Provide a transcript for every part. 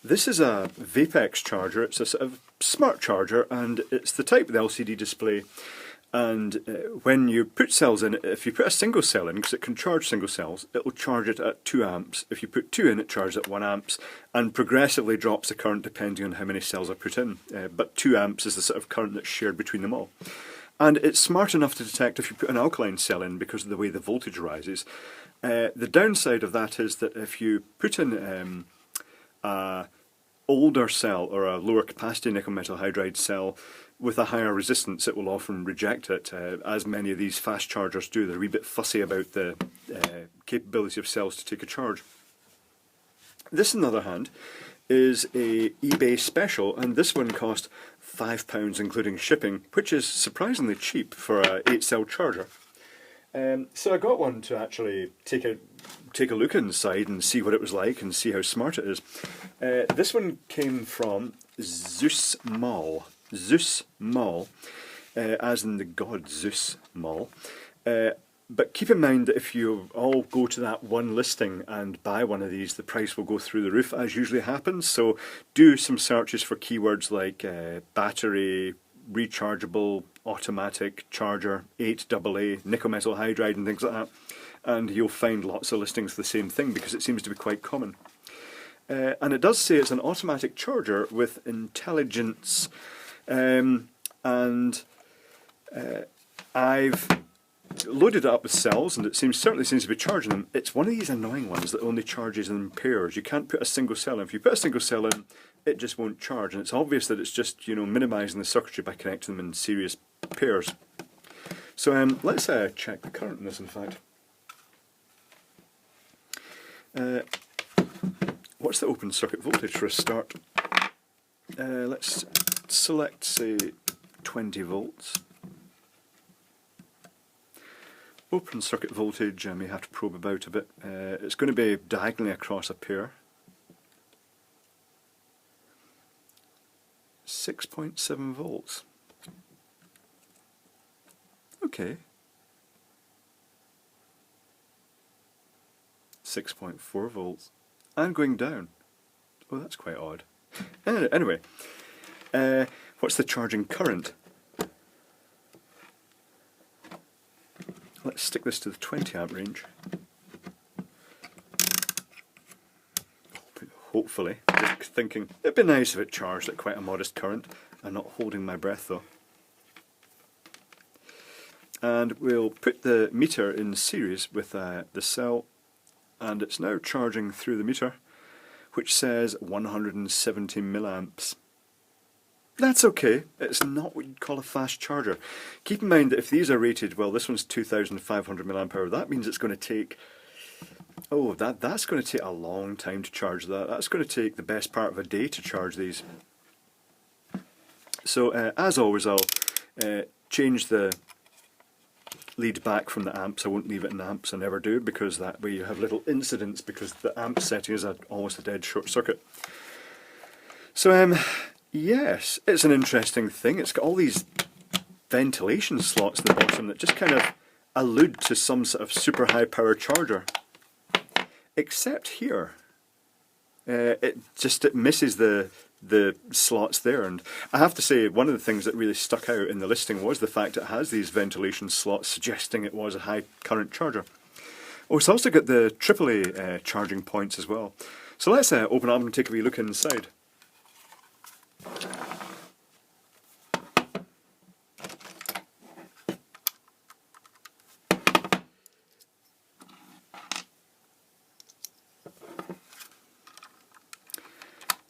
This is a Vapex charger. It's a sort of smart charger, and it's the type with LCD display. And when you put cells in it, if you put a single cell in, because it can charge single cells, it will charge it at 2 amps. If you put 2 in, it charges at 1 amps, and progressively drops the current depending on how many cells are put in. But 2 amps is the sort of current that's shared between them all. And it's smart enough to detect if you put an alkaline cell in because of the way the voltage rises. The downside of that is that if you put in a older cell or a lower capacity nickel metal hydride cell with a higher resistance, it will often reject it, as many of these fast chargers do. They're a wee bit fussy about the capability of cells to take a charge. This, on the other hand, is a eBay special, and this one cost £5 including shipping, which is surprisingly cheap for a 8-cell charger. So I got one to actually take a look inside and see what it was like and see how smart it is. This one came from Zeus Mall. Zeus Mall, as in the god Zeus Mall. But keep in mind that if you all go to that one listing and buy one of these, the price will go through the roof, as usually happens. So do some searches for keywords like battery, rechargeable, automatic charger, 8AA, nickel metal hydride and things like that. And you'll find lots of listings for the same thing because it seems to be quite common. And it does say it's an automatic charger with intelligence. I've loaded it up with cells, and it certainly seems to be charging them. It's one of these annoying ones that only charges in pairs. You can't put a single cell in. If you put a single cell in, it just won't charge, and it's obvious that it's just, you know, minimising the circuitry by connecting them in series pairs. So let's check the current in this, in fact. What's the open circuit voltage for a start? Let's select, say, 20 volts. Open circuit voltage, I may have to probe about a bit. It's going to be diagonally across a pair. 6.7 volts. Okay. 6.4 volts. And going down. Oh, that's quite odd. Anyway, what's the charging current? Let's stick this to the 20 amp range. Hopefully. Just thinking, it'd be nice if it charged at quite a modest current. I'm not holding my breath though. And we'll put the meter in series with the cell, and it's now charging through the meter, which says 170 milliamps. That's okay. It's not what you'd call a fast charger. Keep in mind that if these are rated, well, this one's 2,500 milliamp hour, that means it's going to take, oh, that's going to take a long time to charge that. That's going to take the best part of a day to charge these. So, as always, I'll change the lead back from the amps. I won't leave it in amps, I never do, because that way you have little incidents, because the amp setting is almost a dead short circuit. So, yes, it's an interesting thing. It's got all these ventilation slots at the bottom that just kind of allude to some sort of super high power charger. Except here, it misses the slots there, and I have to say one of the things that really stuck out in the listing was the fact it has these ventilation slots, suggesting it was a high current charger. Oh, it's also got the AAA charging points as well. So let's open up and take a wee look inside.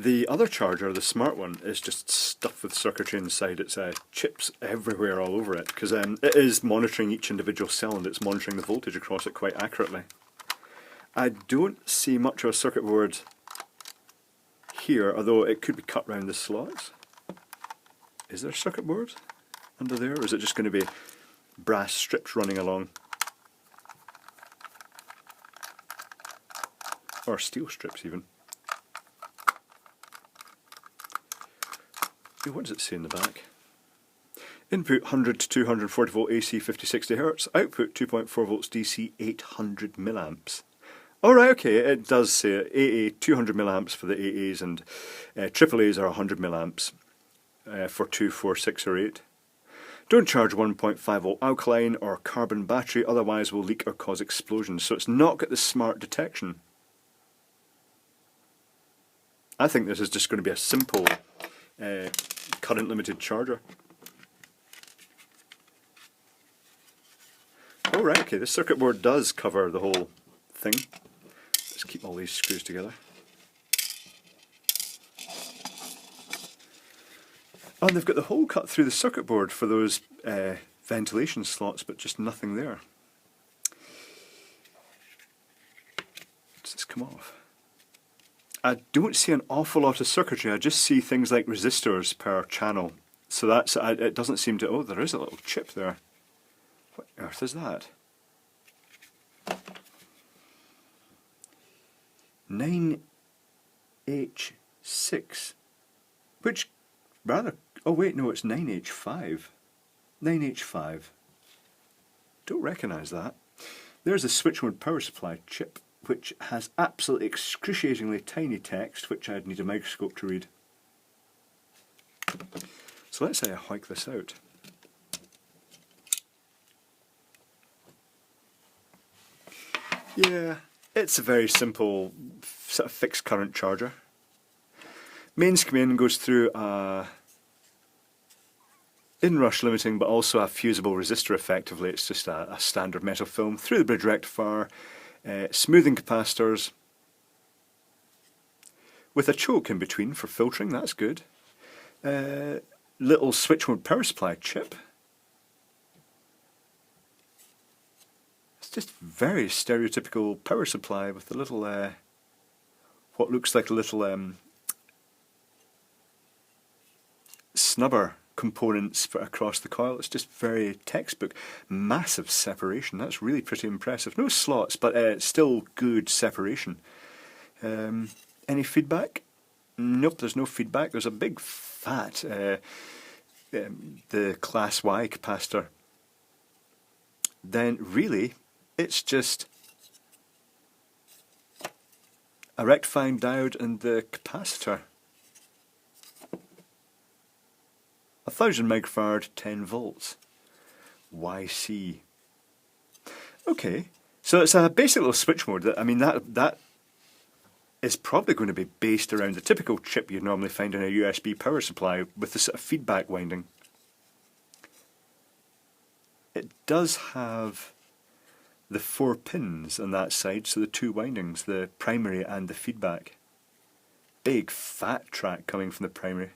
The other charger, the smart one, is just stuffed with circuitry inside. It's chips everywhere all over it, because it is monitoring each individual cell, and it's monitoring the voltage across it quite accurately. I don't see much of a circuit board here, although it could be cut round the slots. Is there a circuit board under there, or is it just going to be brass strips running along? Or steel strips even. What does it say in the back? Input 100 to 240 volt AC 50-60 Hz, output 2.4 volts DC 800 milliamps. Oh right, okay, it does say AA 200 milliamps for the AAs and AAAs are 100 milliamps for 2, 4, 6 or 8. Don't charge 1.5 volt alkaline or carbon battery, otherwise will leak or cause explosions. So it's not got the smart detection. I think this is just going to be a simple current limited charger. Oh right, okay, this circuit board does cover the whole thing. Let's keep all these screws together. Oh, and they've got the hole cut through the circuit board for those ventilation slots, but just nothing there. Does this come off? I don't see an awful lot of circuitry, I just see things like resistors per channel. So that's, it doesn't seem to, oh there is a little chip there. What on earth is that? 9H6, which rather, oh wait, no, it's 9H5. 9H5. Don't recognise that. There's a switch mode power supply chip, which has absolutely excruciatingly tiny text, which I'd need a microscope to read. So let's say I hike this out. Yeah, it's a very simple sort of fixed current charger. Mains come in, goes through a inrush limiting but also a fusible resistor effectively. It's just a standard metal film through the bridge rectifier, smoothing capacitors with a choke in between for filtering, that's good. Little switch mode power supply chip. It's just very stereotypical power supply with a little, what looks like a little snubber components for across the coil. It's just very textbook. Massive separation, that's really pretty impressive. No slots, but still good separation. Any feedback? Nope, there's no feedback. There's a big fat, the class Y capacitor. Then really, it's just a rectifying diode and the capacitor. 1000 microfarad, 10 volts. YC. Okay, so it's a basic little switch mode. That, I mean, that is probably going to be based around the typical chip you'd normally find in a USB power supply with the sort of feedback winding. It does have the 4 pins on that side, so the 2 windings, the primary and the feedback. Big fat track coming from the primary.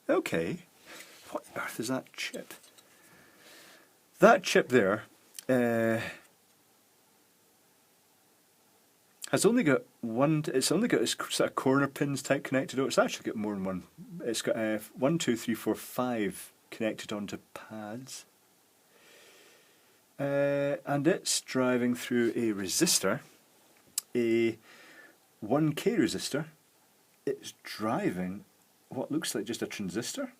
Okay, what on earth is that chip? That chip there has only got one, it's only got its sort of corner pins type connected. Oh, it's actually got more than one. It's got 1, 2, 3, 4, 5 connected onto pads. And it's driving through a resistor, a 1K resistor. It's driving what looks like just a transistor.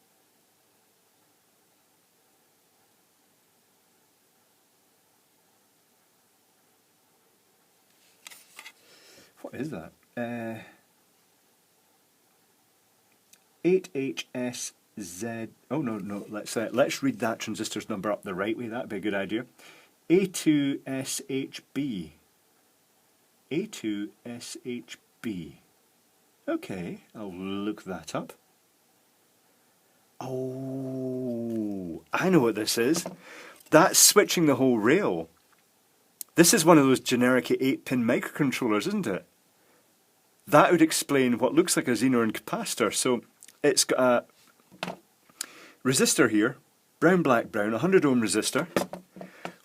What is that? 8HSZ. Oh no, let's read that transistor's number up the right way. That'd be a good idea. A2SHB. A2SHB. Okay, I'll look that up. Oh, I know what this is. That's switching the whole rail. This is one of those generic 8-pin microcontrollers, isn't it? That would explain what looks like a Xenon capacitor. So it's got a resistor here, brown, black, brown, 100 ohm resistor,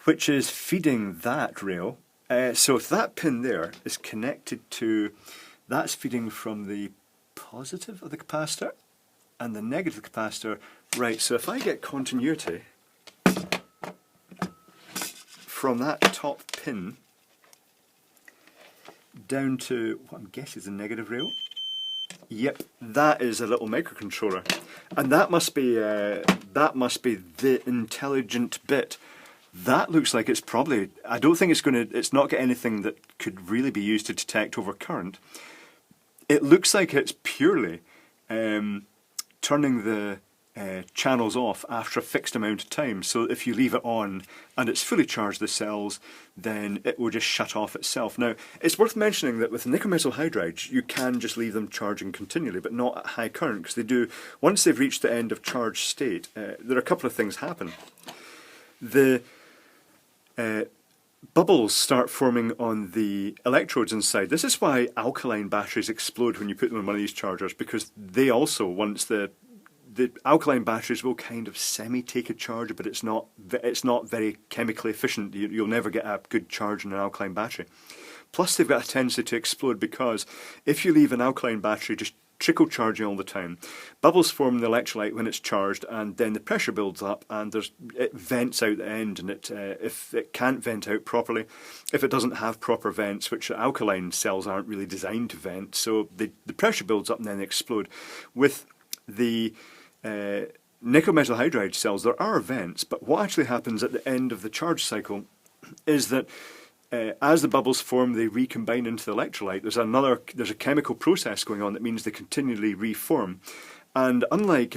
which is feeding that rail. So if that pin there is connected to, that's feeding from the positive of the capacitor and the negative of the capacitor. Right, so if I get continuity from that top pin down to what I'm guessing is the negative rail. Yep, that is a little microcontroller, and that must be the intelligent bit That looks like it's probably, I don't think it's not got anything that could really be used to detect over current. It looks like it's purely turning the channels off after a fixed amount of time. So if you leave it on and it's fully charged the cells, then it will just shut off itself. Now, it's worth mentioning that with nickel metal hydrides, you can just leave them charging continually, but not at high current, because they do, once they've reached the end of charge state, there are a couple of things happen. The bubbles start forming on the electrodes inside. This is why alkaline batteries explode when you put them on one of these chargers, because they also, once the alkaline batteries will kind of semi-take a charge, but it's not very chemically efficient. You'll never get a good charge in an alkaline battery. Plus, they've got a tendency to explode, because if you leave an alkaline battery just trickle charging all the time, bubbles form in the electrolyte when it's charged, and then the pressure builds up, and it vents out the end, and if it can't vent out properly, if it doesn't have proper vents, which alkaline cells aren't really designed to vent, so the pressure builds up and then they explode. With the nickel metal hydride cells, there are vents, but what actually happens at the end of the charge cycle is that as the bubbles form, they recombine into the electrolyte. There's a chemical process going on that means they continually reform. And unlike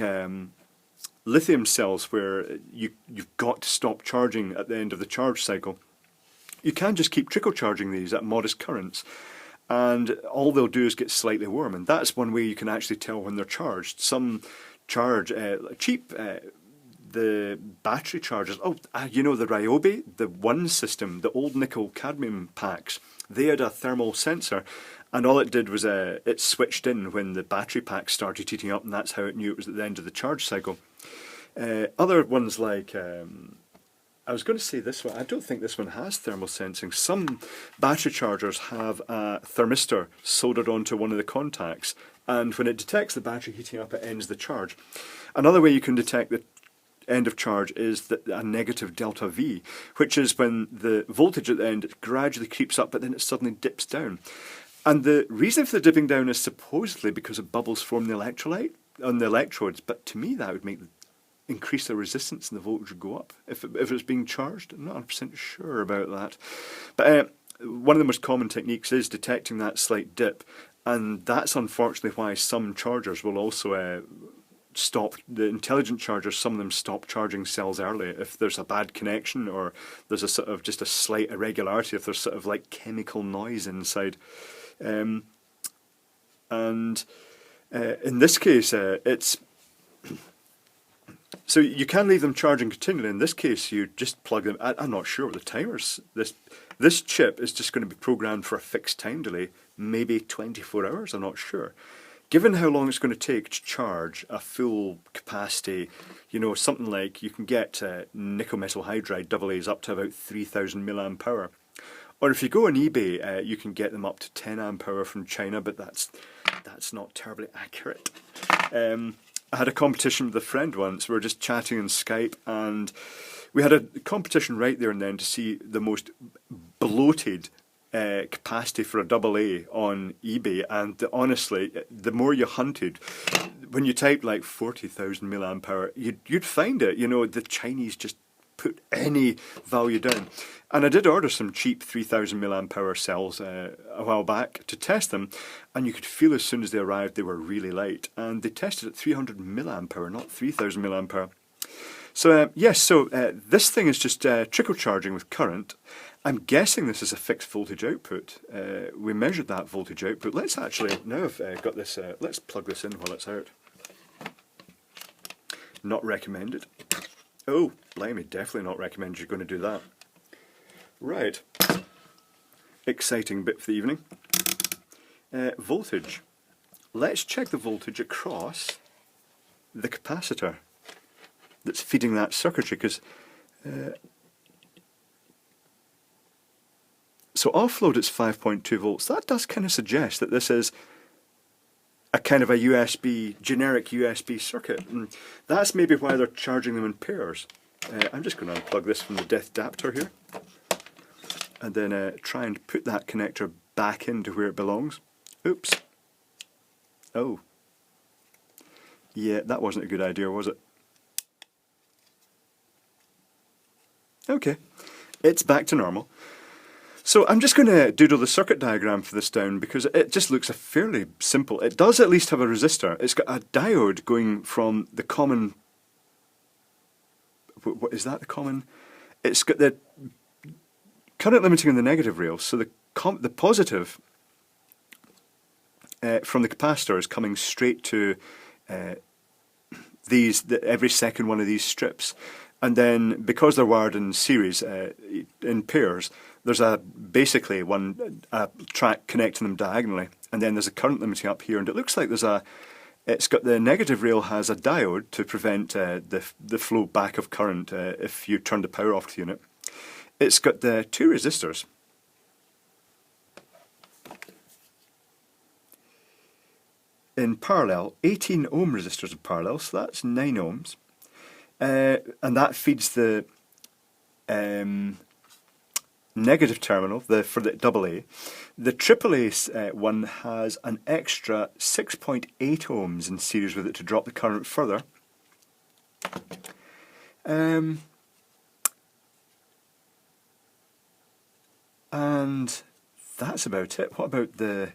lithium cells, where you've got to stop charging at the end of the charge cycle, you can just keep trickle charging these at modest currents, and all they'll do is get slightly warm. And that's one way you can actually tell when they're charged. Some charge cheap. The battery chargers, you know, the Ryobi, the One system, the old nickel cadmium packs, they had a thermal sensor, and all it did was it switched in when the battery pack started heating up, and that's how it knew it was at the end of the charge cycle. Other ones like, I was going to say this one, I don't think this one has thermal sensing. Some battery chargers have a thermistor soldered onto one of the contacts, and when it detects the battery heating up, it ends the charge. Another way you can detect the end of charge is a negative delta V, which is when the voltage at the end gradually creeps up, but then it suddenly dips down. And the reason for the dipping down is supposedly because of bubbles from the electrolyte on the electrodes, but to me that would increase the resistance and the voltage would go up if it's being charged. I'm not 100% sure about that. But one of the most common techniques is detecting that slight dip, and that's unfortunately why some chargers will also stop, the intelligent chargers, some of them stop charging cells early if there's a bad connection, or there's a sort of just a slight irregularity, if there's sort of like chemical noise inside. And in this case, it's so you can leave them charging continually. In this case, you just plug them. I'm not sure what the timers. This chip is just going to be programmed for a fixed time delay, maybe 24 hours. I'm not sure. Given how long it's going to take to charge a full capacity, you know, something like you can get nickel metal hydride AA's up to about 3,000 milliamp hour. Or if you go on eBay, you can get them up to 10 amp hour from China, but that's not terribly accurate. I had a competition with a friend once. We were just chatting on Skype, and we had a competition right there and then to see the most bloated capacity for a AA on eBay, and honestly, the more you hunted, when you typed like 40,000 milliamp hour, you'd find it. You know, the Chinese just put any value down. And I did order some cheap 3,000 milliamp hour cells a while back to test them, and you could feel as soon as they arrived they were really light, and they tested at 300 milliamp hour, not 3,000 milliamp hour. So yes, this thing is just trickle charging with current. I'm guessing this is a fixed voltage output. We measured that voltage output. Let's actually, now I've got this, let's plug this in while it's out. Not recommended. Oh, blimey, definitely not recommend you're going to do that. Right. Exciting bit for the evening. Voltage. Let's check the voltage across the capacitor that's feeding that circuitry, because so offload it's 5.2 volts. That does kind of suggest that this is a kind of a generic USB circuit, and that's maybe why they're charging them in pairs. I'm just going to unplug this from the adapter here, and then try and put that connector back into where it belongs. Oops. Oh. Yeah, that wasn't a good idea, was it? Okay, it's back to normal. So I'm just going to doodle the circuit diagram for this down because it just looks a fairly simple. It does at least have a resistor. It's got a diode going from the common. What is that? The common. It's got the current limiting on the negative rail. So the positive from the capacitor is coming straight to every second one of these strips. And then, because they're wired in series, in pairs, there's basically a track connecting them diagonally, and then there's a current limiting up here, and it looks like it's got the negative rail has a diode to prevent the flow back of current if you turn the power off the unit. It's got the two resistors. In parallel, 18 ohm resistors in parallel, so that's 9 ohms. And that feeds the negative terminal for the AA. The AAA one has an extra 6.8 ohms in series with it to drop the current further. And that's about it. What about the...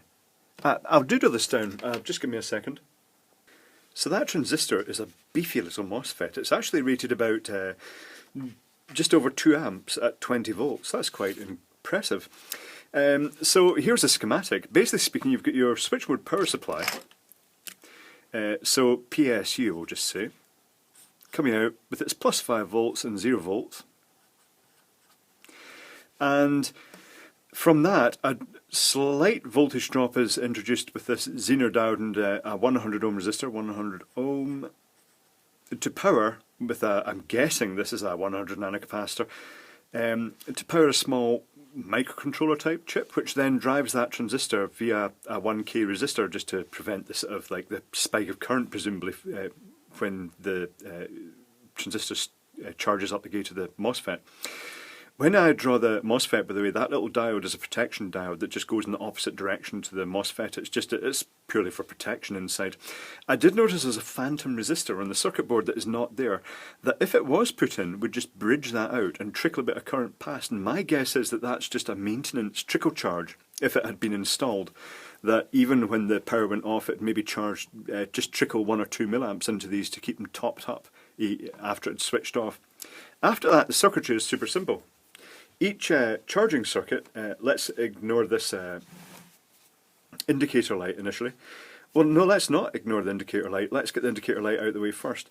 I'll doodle this down, just give me a second. So that transistor is a beefy little MOSFET. It's actually rated about just over 2 amps at 20 volts. That's quite impressive. So here's a schematic. Basically speaking, you've got your switchboard power supply. So PSU, we'll just say, coming out with its plus 5 volts and 0 volts. And from that, a slight voltage drop is introduced with this Zener diode and a 100 ohm resistor, 100 ohm, to power with I'm guessing this is a 100 nanocapacitor, to power a small microcontroller type chip, which then drives that transistor via a 1K resistor just to prevent the sort of like the spike of current, presumably when the transistor charges up the gate of the MOSFET. When I draw the MOSFET, by the way, that little diode is a protection diode that just goes in the opposite direction to the MOSFET. It's purely for protection inside. I did notice there's a phantom resistor on the circuit board that is not there, that if it was put in, would just bridge that out and trickle a bit of current past. And my guess is that that's just a maintenance trickle charge, if it had been installed, that even when the power went off, it maybe charged, just trickle 1 or 2 milliamps into these to keep them topped up after it's switched off. After that, the circuitry is super simple. Each charging circuit, let's ignore this indicator light initially. Well, no, let's not ignore the indicator light. Let's get the indicator light out of the way first.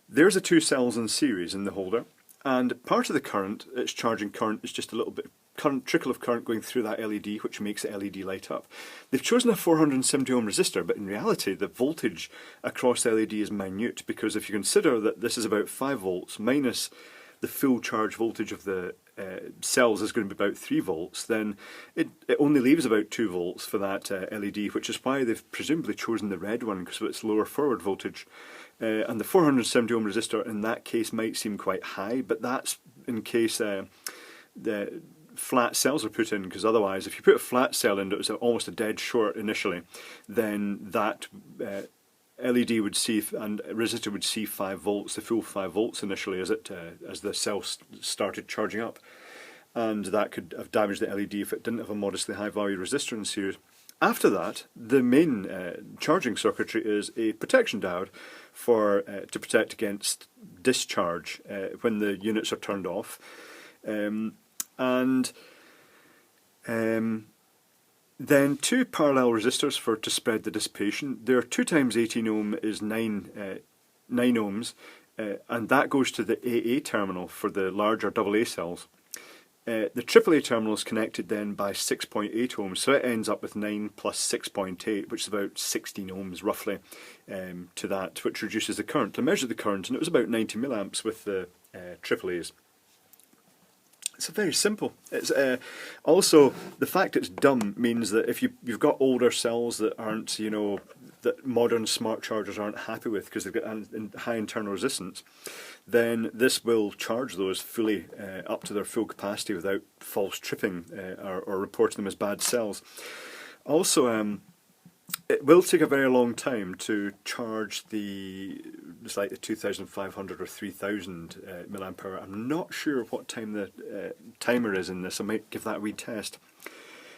There's the 2 cells in series in the holder, and part of the current, its charging current, is just a little bit trickle of current going through that LED, which makes the LED light up. They've chosen a 470 ohm resistor, but in reality the voltage across the LED is minute, because if you consider that this is about 5 volts minus the full charge voltage of the cells is going to be about 3 volts, then it only leaves about 2 volts for that LED, which is why they've presumably chosen the red one, because of its lower forward voltage. And the 470 ohm resistor in that case might seem quite high, but that's in case the flat cells are put in, because otherwise if you put a flat cell in that was almost a dead short initially, then that LED would see, and resistor would see 5 volts, the full 5 volts initially as the cell started charging up, and that could have damaged the LED if it didn't have a modestly high value resistor in series. After that, the main charging circuitry is a protection diode to protect against discharge when the units are turned off, then 2 parallel resistors to spread the dissipation. There 2 times 18 ohm is 9 ohms, and that goes to the AA terminal for the larger AA cells. The AAA terminal is connected then by 6.8 ohms, so it ends up with 9 plus 6.8, which is about 16 ohms roughly to that, which reduces the current. I measured the current and it was about 90 milliamps with the AAAs. It's very simple. It's also the fact it's dumb means that if you've got older cells that aren't, that modern smart chargers aren't happy with because they've got high internal resistance, then this will charge those fully up to their full capacity without false tripping or reporting them as bad cells. Also, it will take a very long time to charge it's like the 2500 or 3000 milliamp hour. I'm not sure what time the timer is in this. I might give that a wee test.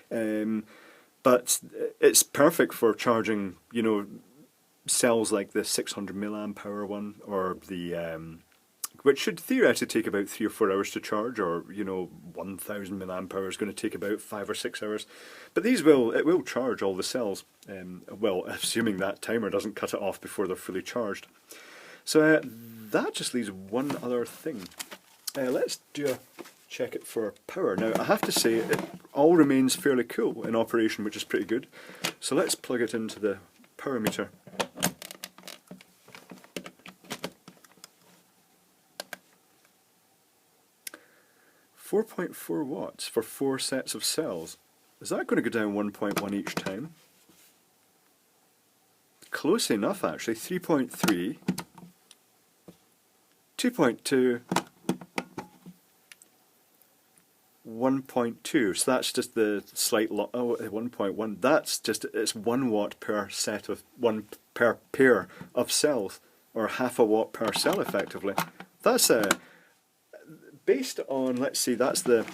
But it's perfect for charging, you know, cells like the 600 milliamp hour one, or the which should theoretically take about 3 or 4 hours to charge, or, you know, 1000 milliamp hour is going to take about 5 or 6 hours. But it will charge all the cells, well, assuming that timer doesn't cut it off before they're fully charged. So that just leaves one other thing. Let's check it for power. Now, I have to say, it all remains fairly cool in operation, which is pretty good. So let's plug it into the power meter. .4 watts for 4 sets of cells. Is that going to go down 1.1 each time? Close enough, actually. 3.3, 2.2, 1.2. So that's just the slight 1.1. That's just, it's 1 watt per set of per pair of cells, or half a watt per cell, effectively. That's based on, let's see, that's the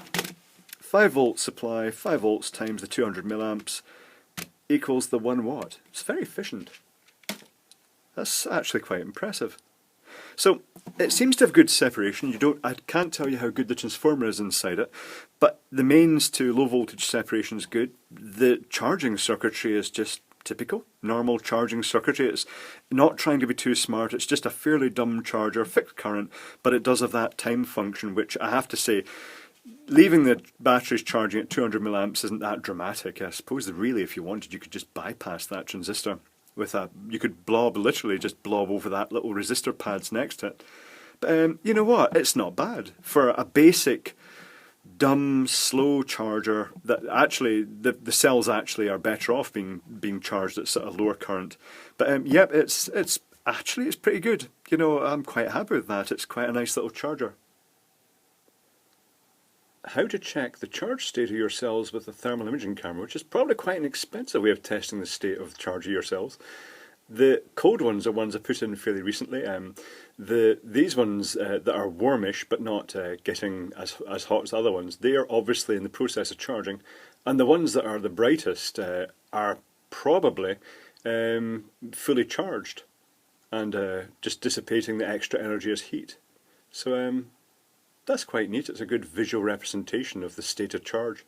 5 volt supply, 5 volts times the 200 milliamps equals the 1 watt. It's very efficient. That's actually quite impressive. So it seems to have good separation. I can't tell you how good the transformer is inside it, but the mains to low voltage separation is good. The charging circuitry is just typical, normal charging circuitry. It's not trying to be too smart. It's just a fairly dumb charger, fixed current, but it does have that time function, which I have to say, leaving the batteries charging at 200 milliamps isn't that dramatic. I suppose that really, if you wanted, you could just bypass that transistor with you could literally just blob over that little resistor pads next to it. But you know what? It's not bad for a basic dumb, slow charger. That actually, the cells actually are better off being charged at sort of lower current. But yep, it's pretty good. You know, I'm quite happy with that. It's quite a nice little charger. How to check the charge state of your cells with a thermal imaging camera, which is probably quite an expensive way of testing the state of the charge of your cells. The cold ones are ones I put in fairly recently. These ones that are warmish but not getting as hot as the other ones, they are obviously in the process of charging. And the ones that are the brightest are probably fully charged and just dissipating the extra energy as heat. So that's quite neat. It's a good visual representation of the state of charge.